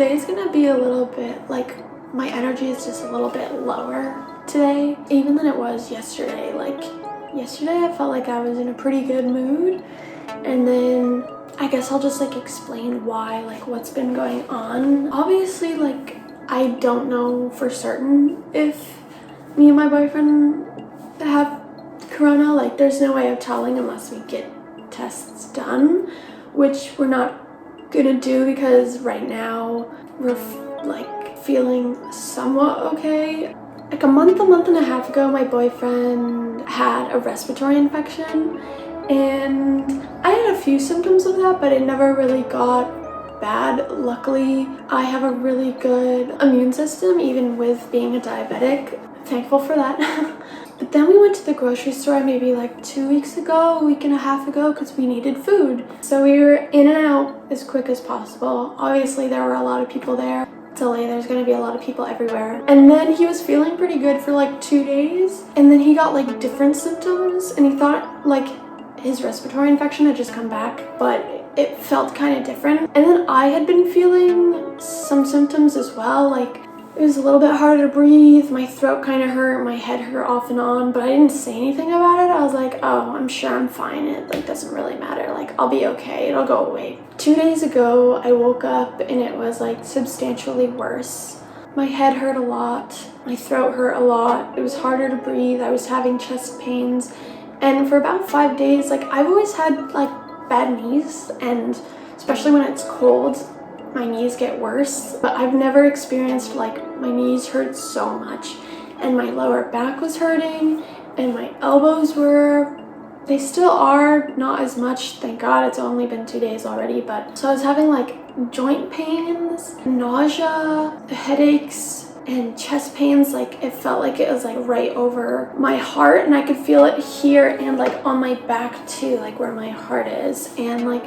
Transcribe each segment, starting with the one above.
today's gonna be a little bit like, my energy is just a little bit lower today, even than it was yesterday. Like yesterday I felt like I was in a pretty good mood, and then I guess I'll just like explain why, like what's been going on. Obviously, like I don't know for certain if me and my boyfriend have corona. Like there's no way of telling unless we get tests done, which we're not gonna do because right now we're like feeling somewhat okay. Like a month and a half ago, my boyfriend had a respiratory infection, and I had a few symptoms of that, but it never really got bad. Luckily, I have a really good immune system, even with being a diabetic. Thankful for that. But then we went to the grocery store maybe like 2 weeks ago, a week and a half ago, because we needed food. So we were in and out as quick as possible. Obviously, there were a lot of people there. It's LA, there's gonna be a lot of people everywhere. And then he was feeling pretty good for like 2 days, and then he got like different symptoms, and he thought like his respiratory infection had just come back, but it felt kind of different. And then I had been feeling some symptoms as well, like it was a little bit harder to breathe, my throat kind of hurt, my head hurt off and on, but I didn't say anything about it. I was like, oh, I'm sure I'm fine. It like doesn't really matter. Like I'll be okay. It'll go away. 2 days ago, I woke up and it was like substantially worse. My head hurt a lot. My throat hurt a lot. It was harder to breathe. I was having chest pains. And for about 5 days, like I've always had like bad knees, and especially when it's cold, my knees get worse, but I've never experienced like my knees hurt so much, and my lower back was hurting, and my elbows they still are, not as much, thank God. It's only been 2 days already, but so I was having like joint pains, nausea, headaches, and chest pains. Like it felt like it was like right over my heart, and I could feel it here and like on my back too, like where my heart is, and like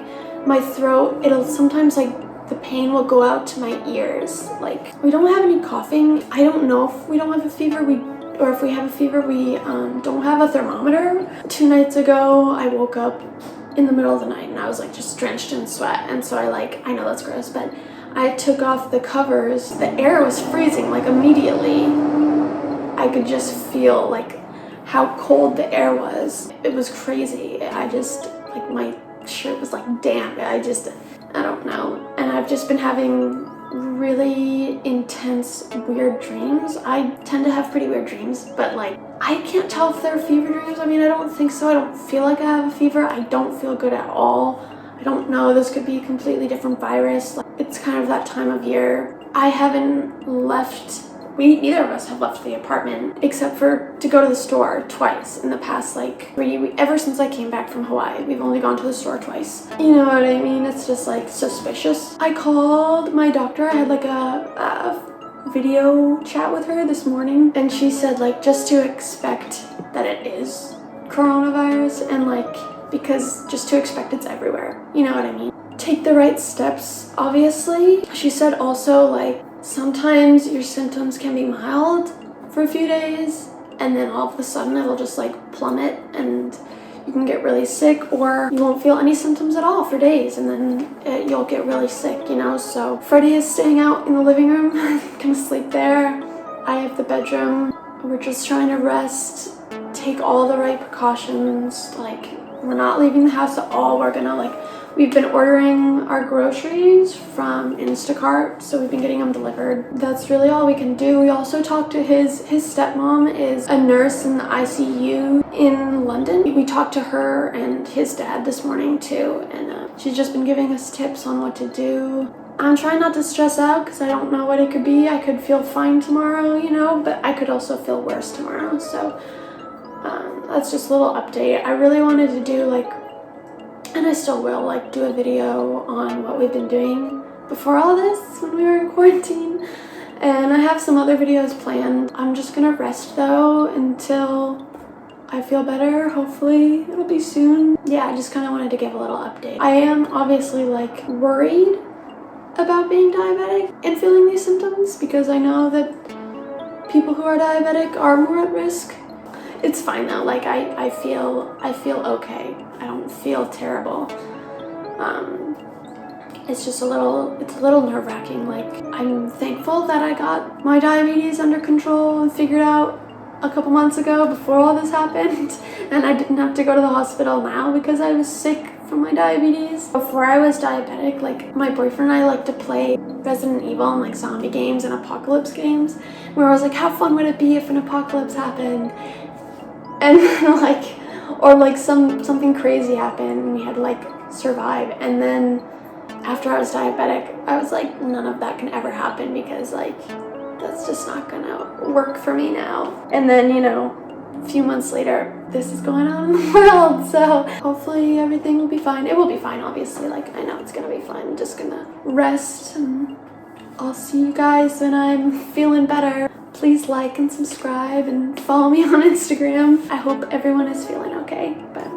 my throat, it'll sometimes like the pain will go out to my ears. Like we don't have any coughing. I don't know if we don't have a fever, or if we have a fever, we don't have a thermometer. 2 nights ago, I woke up in the middle of the night and I was like just drenched in sweat, and so I know that's gross, but I took off the covers. The air was freezing, like immediately. I could just feel like how cold the air was. It was crazy. I just, like my shirt was like damp. I don't know. And I've just been having really intense, weird dreams. I tend to have pretty weird dreams, but like, I can't tell if they're fever dreams. I mean, I don't think so. I don't feel like I have a fever. I don't feel good at all. I don't know. This could be a completely different virus. Like, it's kind of that time of year. I haven't left. Neither of us have left the apartment except for to go to the store twice in the past like 3 weeks. Ever since I came back from Hawaii, we've only gone to the store twice. You know what I mean? It's just like suspicious. I called my doctor. I had like a video chat with her this morning, and she said like just to expect that it is coronavirus, and like because just to expect it's everywhere. You know what I mean? Take the right steps, obviously. She said also like sometimes your symptoms can be mild for a few days, and then all of a sudden it'll just like plummet and you can get really sick, or you won't feel any symptoms at all for days, and then you'll get really sick, you know? So Freddie is staying out in the living room. Gonna sleep there. I have the bedroom. We're just trying to rest, take all the right precautions. Like we're not leaving the house at all. We've been ordering our groceries from Instacart, so we've been getting them delivered. That's really all we can do. We also talked to his stepmom is a nurse in the ICU in London. We talked to her and his dad this morning too, and she's just been giving us tips on what to do. I'm trying not to stress out because I don't know what it could be. I could feel fine tomorrow, you know, but I could also feel worse tomorrow. So that's just a little update. I really wanted to do and I still will, like do a video on what we've been doing before all this when we were in quarantine. And I have some other videos planned. I'm just gonna rest though until I feel better. Hopefully it'll be soon. Yeah, I just kind of wanted to give a little update. I am obviously like worried about being diabetic and feeling these symptoms because I know that people who are diabetic are more at risk. It's fine though, like I feel okay. I don't feel terrible. it's just it's a little nerve-wracking. Like, I'm thankful that I got my diabetes under control and figured out a couple months ago before all this happened, and I didn't have to go to the hospital now because I was sick from my diabetes. Before I was diabetic, like, my boyfriend and I like to play Resident Evil and like zombie games and apocalypse games, where I was like, how fun would it be if an apocalypse happened, and like, or like something crazy happened and we had to like survive. And then after I was diabetic, I was like, none of that can ever happen because like that's just not gonna work for me now. And then, you know, a few months later, this is going on in the world, so hopefully everything will be fine. It will be fine, obviously. Like, I know it's gonna be fine. I'm just gonna rest, and I'll see you guys when I'm feeling better. Please like and subscribe and follow me on Instagram. I hope everyone is feeling okay, but